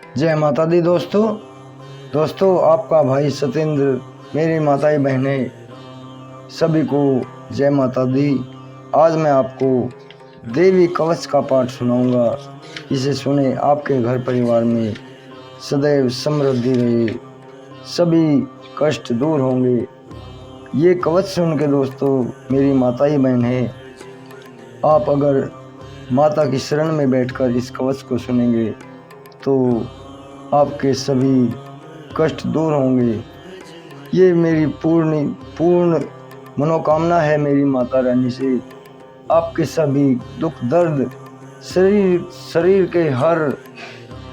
जय माता दी दोस्तों आपका भाई सतेंद्र, मेरी माताएं बहनें सभी को जय माता दी। आज मैं आपको देवी कवच का पाठ सुनाऊंगा। इसे सुने, आपके घर परिवार में सदैव समृद्धि रहे, सभी कष्ट दूर होंगे। ये कवच सुन के दोस्तों, मेरी माताएं बहनें, आप अगर माता की शरण में बैठकर इस कवच को सुनेंगे तो आपके सभी कष्ट दूर होंगे। ये मेरी पूर्ण मनोकामना है मेरी माता रानी से। आपके सभी दुख दर्द, शरीर के हर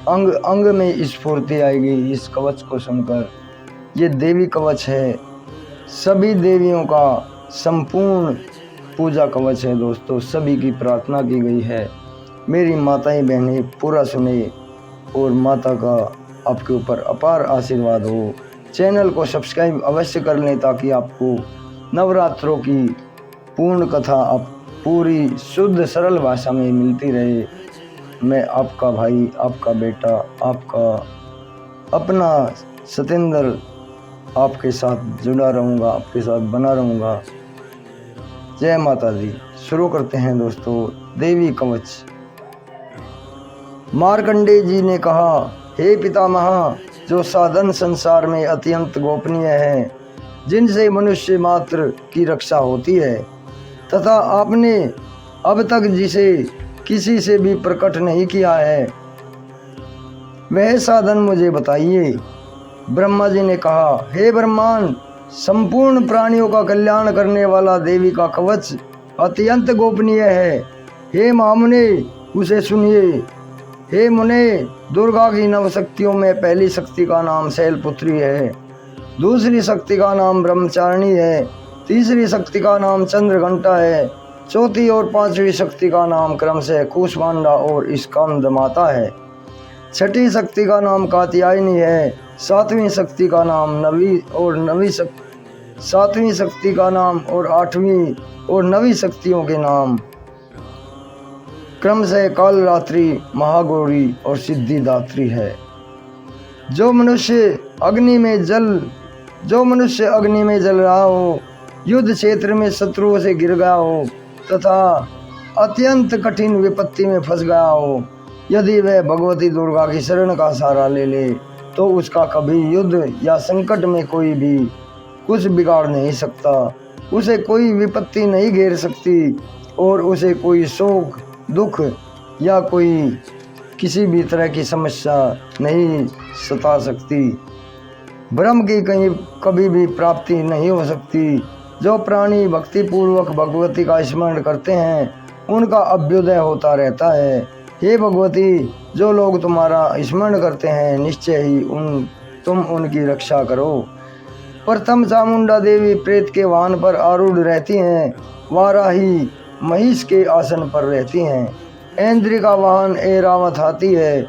अंग अंग में स्फूर्ति आएगी इस कवच को सुनकर। ये देवी कवच है, सभी देवियों का संपूर्ण पूजा कवच है दोस्तों। सभी की प्रार्थना की गई है। मेरी माताएं बहनें पूरा सुने और माता का आपके ऊपर अपार आशीर्वाद हो। चैनल को सब्सक्राइब अवश्य कर लें ताकि आपको नवरात्रों की पूर्ण कथा आप पूरी शुद्ध सरल भाषा में मिलती रहे। मैं आपका भाई, आपका बेटा, आपका अपना सतेंद्र आपके साथ जुड़ा रहूँगा, आपके साथ बना रहूँगा। जय माता दी। शुरू करते हैं दोस्तों देवी कवच। मार्कंडेय जी ने कहा, हे पितामह, जो साधन संसार में अत्यंत गोपनीय है, जिनसे मनुष्य मात्र की रक्षा होती है, तथा आपने अब तक जिसे किसी से भी प्रकट नहीं किया है, वह साधन मुझे बताइए। ब्रह्मा जी ने कहा, हे ब्रह्मांड, संपूर्ण प्राणियों का कल्याण करने वाला देवी का कवच अत्यंत गोपनीय है। हे महामुने, उसे सुनिए। हे मुने, दुर्गा की नव शक्तियों में पहली शक्ति का नाम शैलपुत्री है, दूसरी शक्ति का नाम ब्रह्मचारिणी है, तीसरी शक्ति का नाम चंद्रघंटा है, चौथी और पांचवी शक्ति का नाम क्रमशः कूष्मांडा और स्कंदमाता है, छठी शक्ति का नाम कात्यायनी है, सातवीं शक्ति का नाम सातवीं शक्ति का नाम और आठवीं और नवी शक्तियों के नाम क्रमशः कालरात्रि, महागौरी और सिद्धिदात्री है। जो मनुष्य अग्नि में जल रहा हो, युद्ध क्षेत्र में शत्रुओं से गिर गया हो तथा अत्यंत कठिन विपत्ति में फंस गया हो, यदि वह भगवती दुर्गा की शरण का सहारा ले ले तो उसका कभी युद्ध या संकट में कोई भी कुछ बिगाड़ नहीं सकता। उसे कोई विपत्ति नहीं घेर सकती और उसे कोई शोक, दुख या कोई किसी भी तरह की समस्या नहीं सता सकती। ब्रह्म की कभी भी प्राप्ति नहीं हो सकती। जो प्राणी भक्ति पूर्वक भगवती का स्मरण करते हैं, उनका अभ्युदय होता रहता है। हे भगवती, जो लोग तुम्हारा स्मरण करते हैं, निश्चय ही तुम उनकी रक्षा करो। प्रथम चामुंडा देवी प्रेत के वाहन पर आरूढ़ रहती हैं, वाराही महिष के आसन पर रहती हैं, ऐन्द्री का वाहन ऐरावत हाथी है,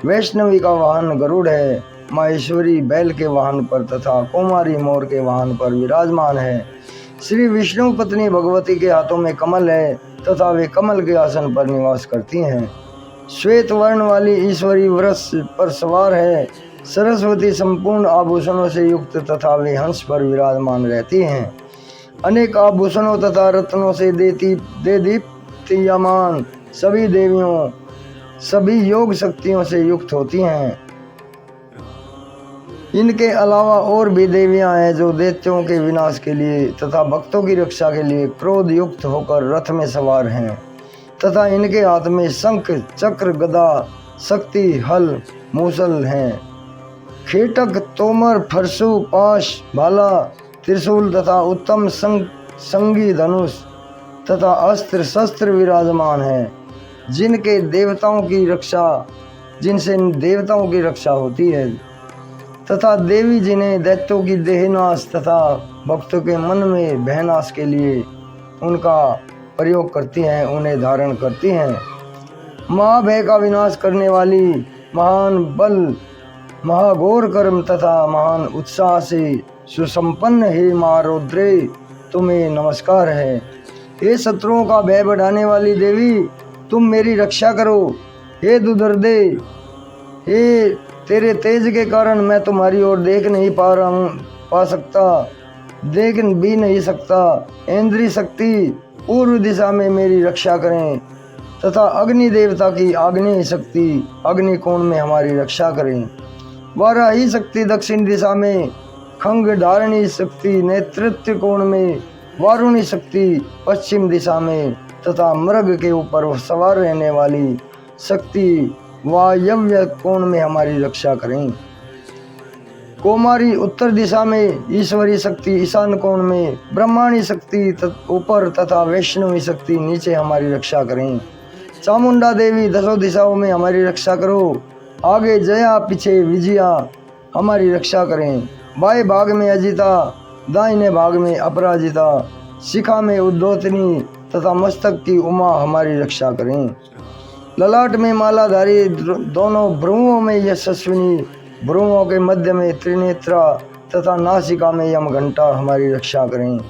वैष्णवी का वाहन गरुड़ है, माहेश्वरी बैल के वाहन पर तथा कुमारी मोर के वाहन पर विराजमान है। श्री विष्णु पत्नी भगवती के हाथों में कमल है तथा वे कमल के आसन पर निवास करती हैं। श्वेत वर्ण वाली ईश्वरी वृष पर सवार है। सरस्वती संपूर्ण आभूषणों से युक्त तथा वे हंस पर विराजमान रहती हैं। अनेक आभूषणों तथा रत्नों से दीप्तियमान सभी देवियों सभी योग शक्तियों से युक्त होती हैं। इनके अलावा और भी देवियां हैं जो दैत्यों के विनाश के लिए तथा भक्तों की रक्षा के लिए क्रोध युक्त होकर रथ में सवार हैं तथा इनके हाथ में शंख, चक्र, गदा, शक्ति, हल, मूसल हैं। खेटक, तोमर, फरसु, पाश, भाला, त्रिशूल तथा उत्तम संगी धनुष तथा अस्त्र शस्त्र विराजमान हैं, जिनसे देवताओं की रक्षा होती है तथा देवी जिन्हें दैत्यों की देहनाश तथा भक्तों के मन में भयनाश के लिए उनका प्रयोग करती हैं, उन्हें धारण करती हैं। महाभय का विनाश करने वाली, महान बल, महाघोर कर्म तथा महान उत्साह से सुसंपन्न हे माँ रौद्रे, तुम्हें नमस्कार है। हे शत्रुओं का भय बढ़ाने वाली देवी, तुम मेरी रक्षा करो। हे दुर्दे, हे तेरे तेज के कारण मैं तुम्हारी ओर देख नहीं पा सकता, देख भी नहीं सकता। इंद्रिय शक्ति पूर्व दिशा में मेरी रक्षा करें तथा अग्नि देवता की आग्नेय शक्ति अग्नि कोण में हमारी रक्षा करें। वाराही शक्ति दक्षिण दिशा में, खंग धारणी शक्ति नेतृत्व कोण में, वारुणी शक्ति पश्चिम दिशा में तथा मृग के ऊपर सवार रहने वाली शक्ति वायव्य कोण में हमारी रक्षा करें। कौमारी उत्तर दिशा में, ईश्वरी शक्ति ईशान कोण में, ब्रह्माणी शक्ति ऊपर तथा वैष्णवी शक्ति नीचे हमारी रक्षा करें। चामुंडा देवी दसों दिशाओं में हमारी रक्षा करो। आगे जया पीछे विजया हमारी रक्षा करें। बाएं भाग में अजिता, दाहिने भाग में अपराजिता, शिखा में उद्योतनी तथा मस्तक की उमा हमारी रक्षा करें। ललाट में मालाधारी, दोनों भ्रुवों में यशस्विनी, भ्रुवों के मध्य में त्रिनेत्रा तथा नासिका में यमघंटा हमारी रक्षा करें।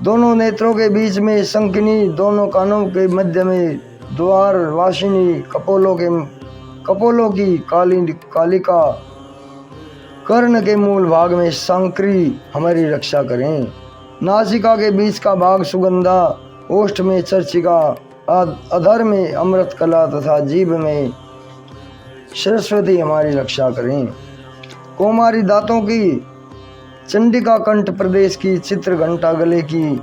दोनों नेत्रों के बीच में शंखिनी, दोनों कानों के मध्य में द्वार वासिनी, कपोलों की कालिका, कर्ण के मूल भाग में सांक्री हमारी रक्षा करें। नासिका के बीच का भाग सुगंधा, ओष्ठ में चर्चिका, अधर में अमृत कला तथा जीभ में सरस्वती हमारी रक्षा करें। कौमारी दांतों की, चंडिका कंठ प्रदेश की, चित्र घंटा गले की,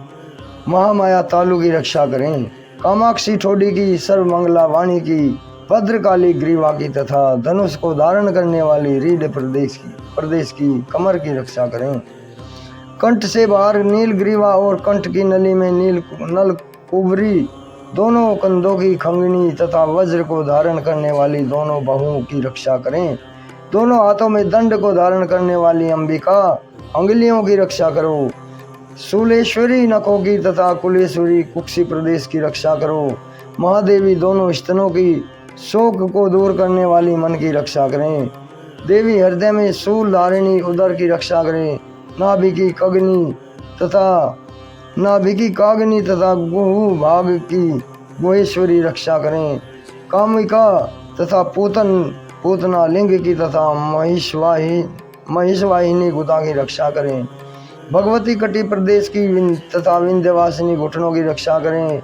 महामाया तालु की रक्षा करें। कामाक्षी ठोडी की, सर्वमंगला वाणी की, भद्रकाली ग्रीवा की तथा धनुष को धारण करने वाली रीढ़ प्रदेश की कमर की रक्षा करें। कंठ से बाहर नील ग्रीवा और कंठ की नली में नल कुबरी, दोनों कंधों की खंगनी तथा वज्र को धारण करने वाली दोनों बाहुओं की रक्षा करें। दोनों हाथों में दंड को धारण करने वाली अंबिका अंगुलियों की रक्षा करो। शूलेश्वरी नखों की तथा कुलेश्वरी कुक्षी प्रदेश की रक्षा करो। महादेवी दोनों स्तनों की, शोक को दूर करने वाली मन की रक्षा करें। देवी हृदय में शूल धारिणी उदर की रक्षा करें। नाभि की काग्नि तथा गुहु भाग की गुहेश्वरी रक्षा करें। कामिका तथा पूतना लिंग की तथा महिषवाहिनी गुदा की रक्षा करें। भगवती कटी प्रदेश की तथा विंध्यवासिनी घुटनों की रक्षा करें।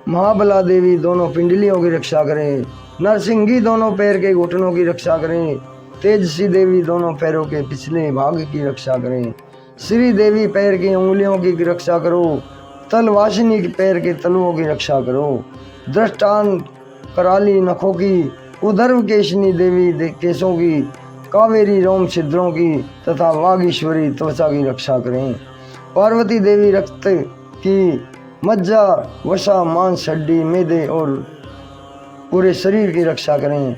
महाबला देवी दोनों पिंडलियों की रक्षा करें। नरसिंगी दोनों पैर के घुटनों की रक्षा करें। तेजसी देवी दोनों पैरों के पिछले भाग की रक्षा करें। श्री देवी पैर की उंगलियों की रक्षा करो। तलवासिनी पैर के तलुओं की रक्षा करो। दृष्टान कराली नखों की, उधर्व केशनी देवी केशों की, कावेरी रोम छिद्रों की तथा वागीश्वरी त्वचा की रक्षा करें। पार्वती देवी रक्त की, मज्जा वसा मांस हड्डी मेदे और पूरे शरीर की रक्षा करें।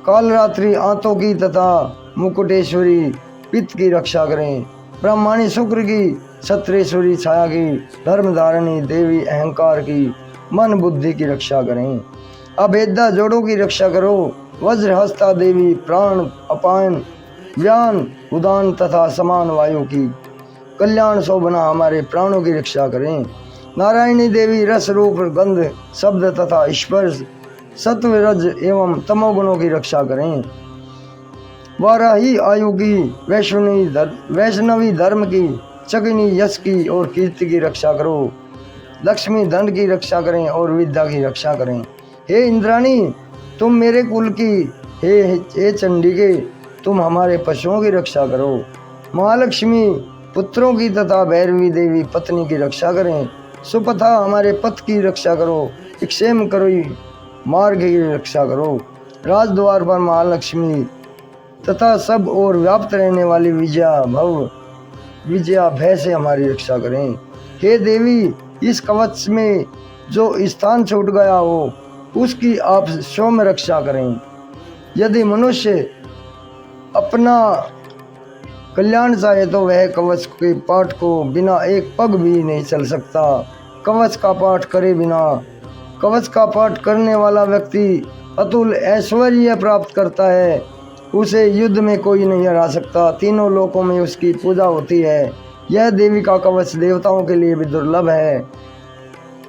कालरात्रि आंतों की तथा मुकुटेश्वरी पित्त की रक्षा करें। ब्रह्माणी शुक्र की, छत्रेश्वरी छाया की, धर्मधारिणी देवी अहंकार की, मन बुद्धि की रक्षा करें। अभेदा जोड़ों की रक्षा करो। वज्रहस्ता देवी प्राण अपान व्यान उदान तथा समान वायु की, कल्याण शोभना हमारे प्राणों की रक्षा करें। नारायणी देवी रस रूप गंध शब्द तथा स्पर्श सत्व रज एवं तमोगुणों की रक्षा करें। वाराही आयु की, वैष्णवी धर्म की, चकिनी यश की और कीर्ति की रक्षा करो। लक्ष्मी धन की रक्षा करें और विद्या की रक्षा करें। हे इंद्राणी तुम मेरे कुल की, हे चंडिके तुम हमारे पशुओं की रक्षा करो। महालक्ष्मी पुत्रों की तथा भैरवी देवी पत्नी की रक्षा करें। सुपथा हमारे पथ की रक्षा करो। क्षेम करो मार्ग की रक्षा करो। राजद्वार पर महालक्ष्मी तथा सब और व्याप्त रहने वाली विजया भय से हमारी रक्षा करें। हे देवी इस कवच में जो स्थान छूट गया हो उसकी आप स्वयं रक्षा करें। यदि मनुष्य अपना कल्याण चाहे तो वह कवच के पाठ को बिना एक पग भी नहीं चल सकता। कवच का पाठ करे बिना, कवच का पाठ करने वाला व्यक्ति अतुल ऐश्वर्य प्राप्त करता है। उसे युद्ध में कोई नहीं हरा सकता। तीनों लोकों में उसकी पूजा होती है। यह देवी का कवच देवताओं के लिए भी दुर्लभ है।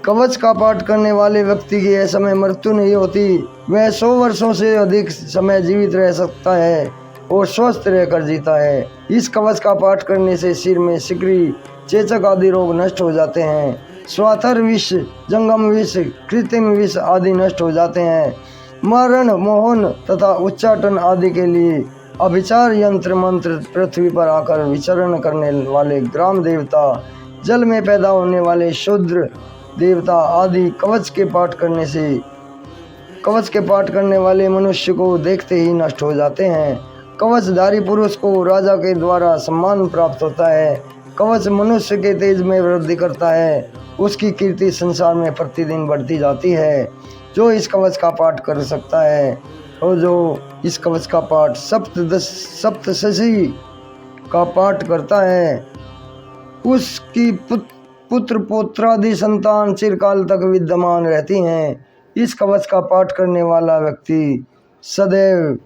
कवच का पाठ करने वाले व्यक्ति की ऐसे समय मृत्यु नहीं होती। वह 100 वर्षों से अधिक समय जीवित रह सकता है और स्वस्थ रहकर जीता है। इस कवच का पाठ करने से सिर में सिकरी, चेचक आदि रोग नष्ट हो जाते हैं। स्वाथर विष, जंगम विष, कृत्रिम विष आदि नष्ट हो जाते हैं। मरण, मोहन तथा उच्चाटन आदि के लिए अभिचार यंत्र मंत्र, पृथ्वी पर आकर विचरण करने वाले ग्राम देवता, जल में पैदा होने वाले शूद्र देवता आदि कवच के पाठ करने वाले मनुष्य को देखते ही नष्ट हो जाते हैं। कवचधारी पुरुष को राजा के द्वारा सम्मान प्राप्त होता है। कवच मनुष्य के तेज में वृद्धि करता है। उसकी कीर्ति संसार में प्रतिदिन बढ़ती जाती है। जो इस कवच का पाठ कर सकता है और जो इस कवच का पाठ सप्तशती का पाठ करता है, उसकी पुत्र पौत्रादि संतान चिरकाल तक विद्यमान रहती हैं। इस कवच का पाठ करने वाला व्यक्ति सदैव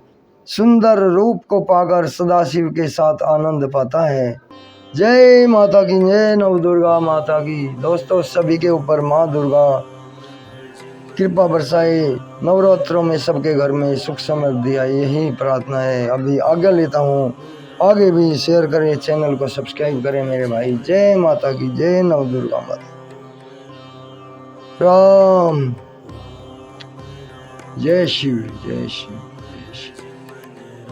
सुंदर रूप को पाकर सदाशिव के साथ आनंद पाता है। जय माता की, जय नव दुर्गा माता की। दोस्तों, सभी के ऊपर माँ दुर्गा कृपा बरसाए। नवरात्रों में सबके घर में सुख समृद्धि आए, यही प्रार्थना है। अभी आगे लेता हूँ, आगे भी शेयर करें, चैनल को सब्सक्राइब करें मेरे भाई। जय माता की, जय नव दुर्गा माता। राम, जय शिव, जय शिव।